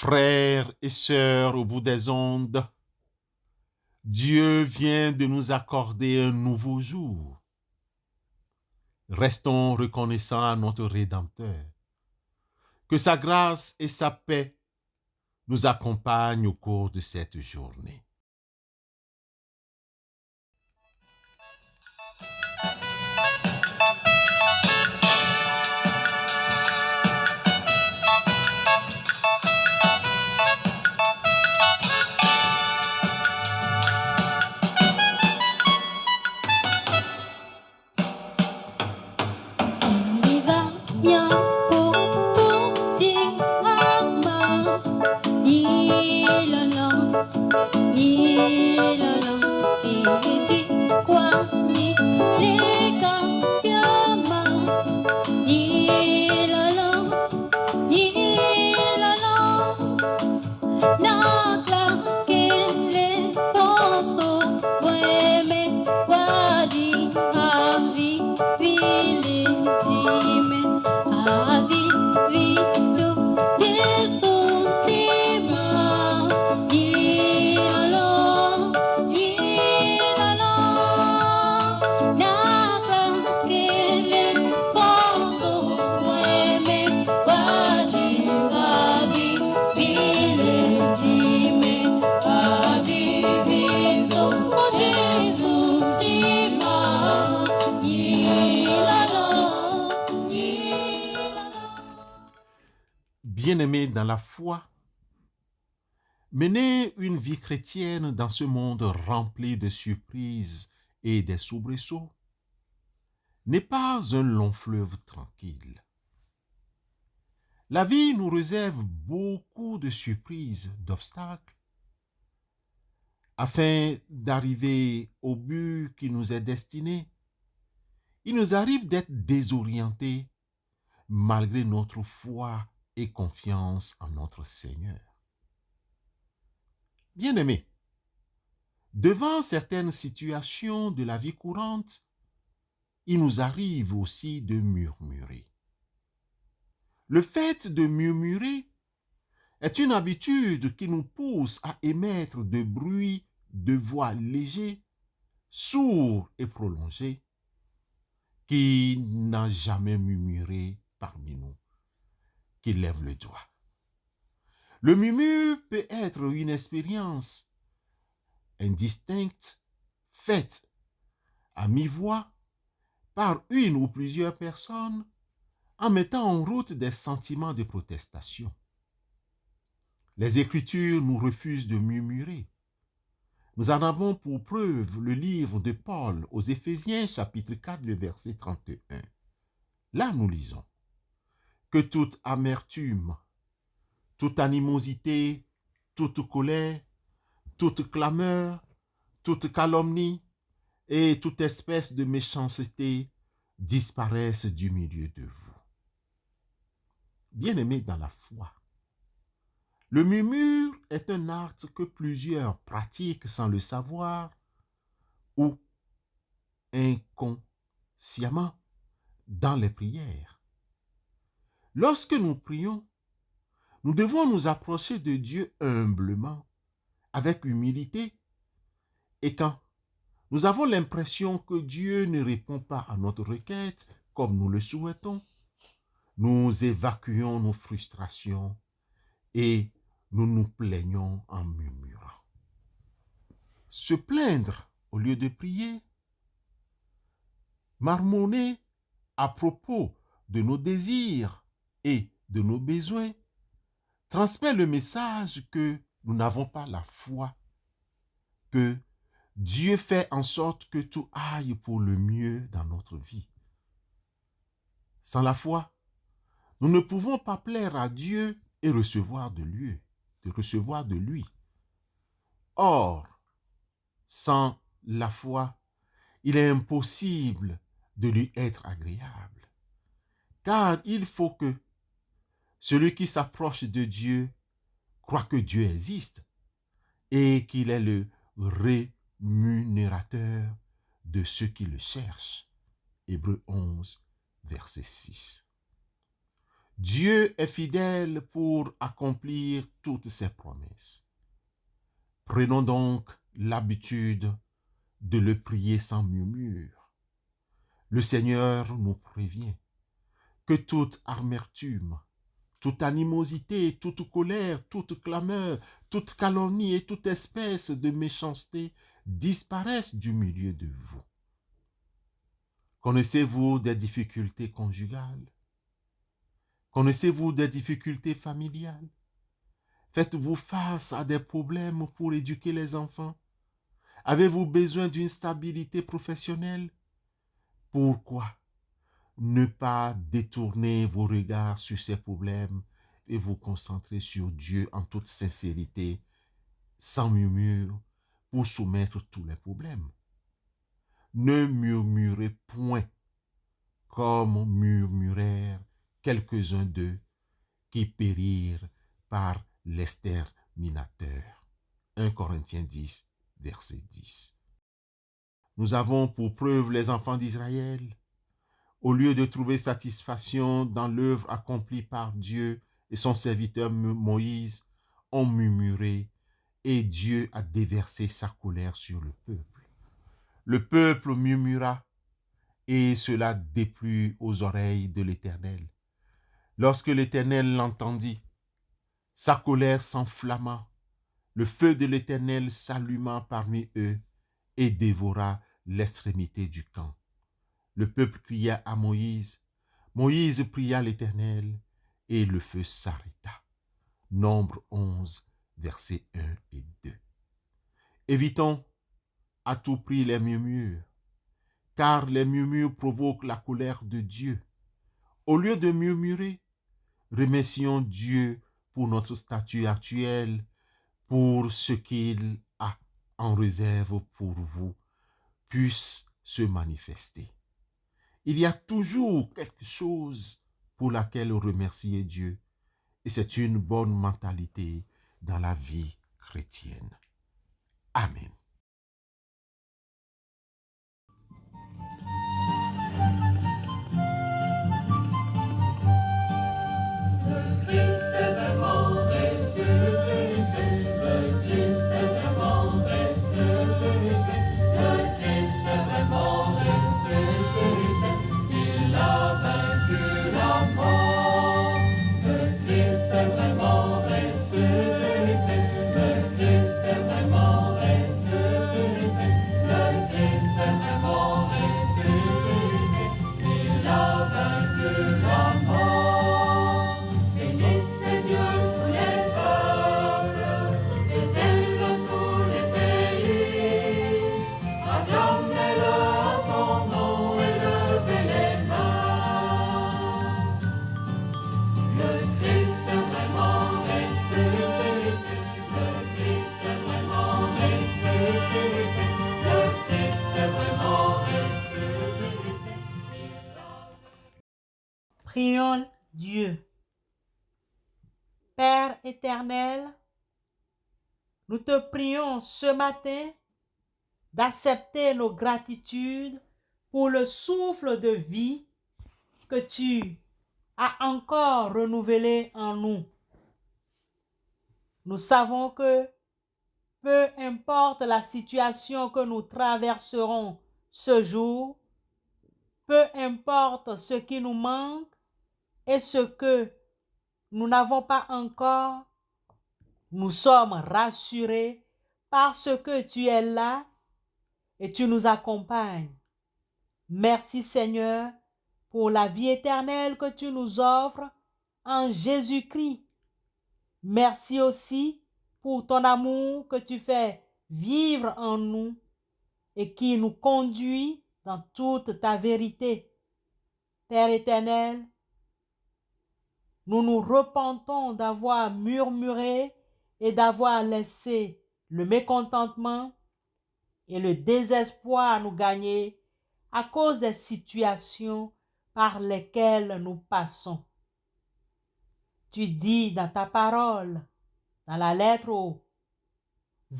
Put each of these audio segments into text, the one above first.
Frères et sœurs au bout des ondes, Dieu vient de nous accorder un nouveau jour. Restons reconnaissants à notre Rédempteur. Que sa grâce et sa paix nous accompagnent au cours de cette journée. Il va bien pour dire maman. Il dit quoi? Les campions, il n'a claqué les fonceaux, ouais, mais quoi dit à vie, Bien-aimés dans la foi, mener une vie chrétienne dans ce monde rempli de surprises et des soubresauts n'est pas un long fleuve tranquille. La vie nous réserve beaucoup de surprises, d'obstacles. Afin d'arriver au but qui nous est destiné, il nous arrive d'être désorientés malgré notre foi et confiance en notre Seigneur. Bien-aimés, devant certaines situations de la vie courante, il nous arrive aussi de murmurer. Le fait de murmurer est une habitude qui nous pousse à émettre de bruits de voix légers, sourds et prolongés. Qui n'a jamais murmuré parmi nous? Qui lève le doigt. Le murmure peut être une expérience indistincte, faite à mi-voix par une ou plusieurs personnes en mettant en route des sentiments de protestation. Les Écritures nous refusent de murmurer. Nous en avons pour preuve le livre de Paul aux Éphésiens, chapitre 4, le verset 31. Là, nous lisons que toute amertume, toute animosité, toute colère, toute clameur, toute calomnie et toute espèce de méchanceté disparaissent du milieu de vous. Bien-aimés dans la foi, le murmure est un acte que plusieurs pratiquent sans le savoir ou inconsciemment dans les prières. Lorsque nous prions, nous devons nous approcher de Dieu humblement, avec humilité, et quand nous avons l'impression que Dieu ne répond pas à notre requête comme nous le souhaitons, nous évacuons nos frustrations et nous nous plaignons en murmurant. Se plaindre au lieu de prier, marmonner à propos de nos désirs et de nos besoins, transmet le message que nous n'avons pas la foi, que Dieu fait en sorte que tout aille pour le mieux dans notre vie. Sans la foi, nous ne pouvons pas plaire à Dieu et recevoir de lui. Or, sans la foi, il est impossible de lui être agréable. Car il faut que celui qui s'approche de Dieu croit que Dieu existe et qu'il est le rémunérateur de ceux qui le cherchent. Hébreux 11, verset 6. Dieu est fidèle pour accomplir toutes ses promesses. Prenons donc l'habitude de le prier sans murmure. Le Seigneur nous prévient que toute amertume, toute animosité, toute colère, toute clameur, toute calomnie et toute espèce de méchanceté disparaissent du milieu de vous. Connaissez-vous des difficultés conjugales? Connaissez-vous des difficultés familiales? Faites-vous face à des problèmes pour éduquer les enfants? Avez-vous besoin d'une stabilité professionnelle? Pourquoi ne pas détourner vos regards sur ces problèmes et vous concentrer sur Dieu en toute sincérité, sans murmure, pour soumettre tous les problèmes? Ne murmurez point comme murmurèrent quelques-uns d'eux qui périrent par l'exterminateur. 1 Corinthiens 10, verset 10. Nous avons pour preuve les enfants d'Israël. Au lieu de trouver satisfaction dans l'œuvre accomplie par Dieu et son serviteur Moïse, ont murmuré et Dieu a déversé sa colère sur le peuple. Le peuple murmura et cela déplut aux oreilles de l'Éternel. Lorsque l'Éternel l'entendit, sa colère s'enflamma, le feu de l'Éternel s'alluma parmi eux et dévora l'extrémité du camp. Le peuple cria à Moïse, Moïse pria l'Éternel et le feu s'arrêta. Nombre 11, versets 1 et 2. Évitons à tout prix les murmures, car les murmures provoquent la colère de Dieu. Au lieu de murmurer, remercions Dieu pour notre statut actuel, pour ce qu'il a en réserve pour vous, puisse se manifester. Il y a toujours quelque chose pour laquelle remercier Dieu, et c'est une bonne mentalité dans la vie chrétienne. Amen. Prions Dieu. Père éternel, nous te prions ce matin d'accepter nos gratitudes pour le souffle de vie que tu as encore renouvelé en nous. Nous savons que peu importe la situation que nous traverserons ce jour, peu importe ce qui nous manque et ce que nous n'avons pas encore, nous sommes rassurés parce que tu es là et tu nous accompagnes. Merci Seigneur pour la vie éternelle que tu nous offres en Jésus-Christ. Merci aussi pour ton amour que tu fais vivre en nous et qui nous conduit dans toute ta vérité. Père éternel, nous nous repentons d'avoir murmuré et d'avoir laissé le mécontentement et le désespoir nous gagner à cause des situations par lesquelles nous passons. Tu dis dans ta parole, dans la lettre aux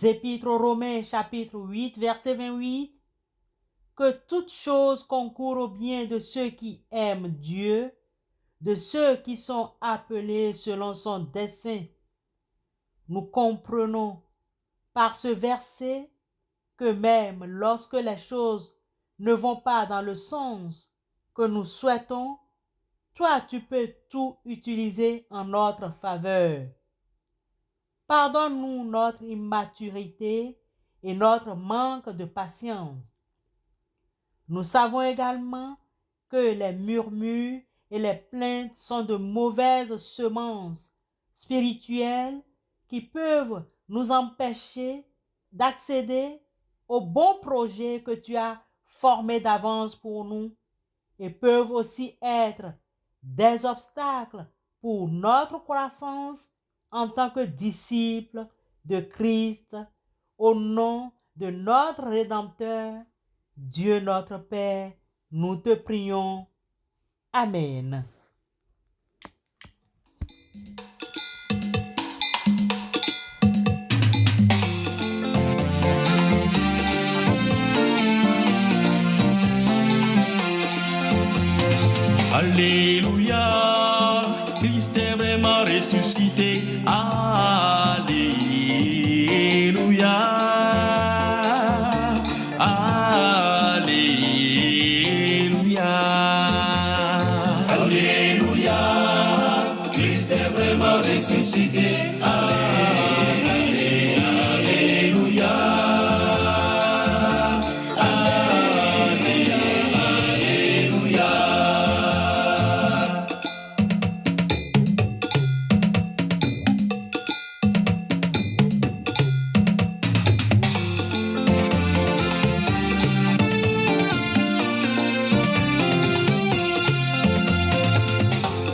Épîtres aux Romains, chapitre 8, verset 28, que toute chose concourt au bien de ceux qui aiment Dieu, de ceux qui sont appelés selon son dessein. Nous comprenons par ce verset que même lorsque les choses ne vont pas dans le sens que nous souhaitons, toi, tu peux tout utiliser en notre faveur. Pardonne-nous notre immaturité et notre manque de patience. Nous savons également que les murmures et les plaintes sont de mauvaises semences spirituelles qui peuvent nous empêcher d'accéder au bon projet que tu as formé d'avance pour nous et peuvent aussi être des obstacles pour notre croissance en tant que disciples de Christ, au nom de notre Rédempteur, Dieu notre Père, nous te prions. Amen. Alléluia, Christ est vraiment ressuscité. Alléluia, Alléluia, Alléluia, Christ est vraiment ressuscité.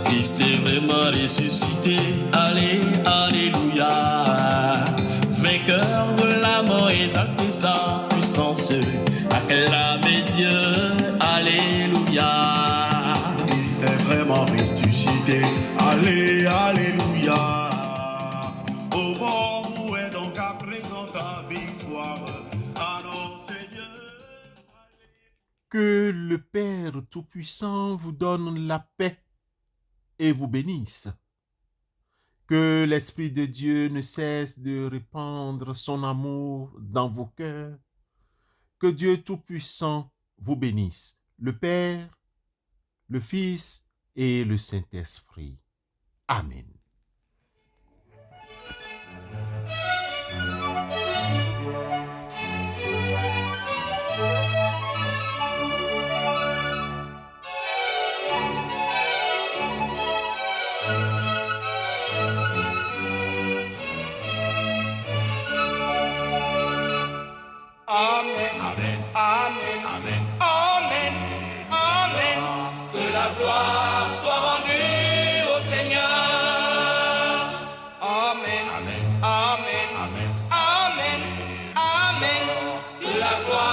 Christ est vraiment ressuscité, allez, alléluia. Vainqueur de la mort, exalté sa puissance, acclamez Dieu, alléluia. Christ est vraiment ressuscité, allez, alléluia. Au bon où est donc à présent ta victoire, annoncez Dieu. Que le Père Tout-Puissant vous donne la paix et vous bénisse. Que l'Esprit de Dieu ne cesse de répandre son amour dans vos cœurs. Que Dieu Tout-Puissant vous bénisse, le Père, le Fils et le Saint-Esprit. Amen. Amen, amen, amen, amen, amen, amen. Que la gloire soit rendue au Seigneur. Amen, amen, amen, amen, amen, amen. Que la gloire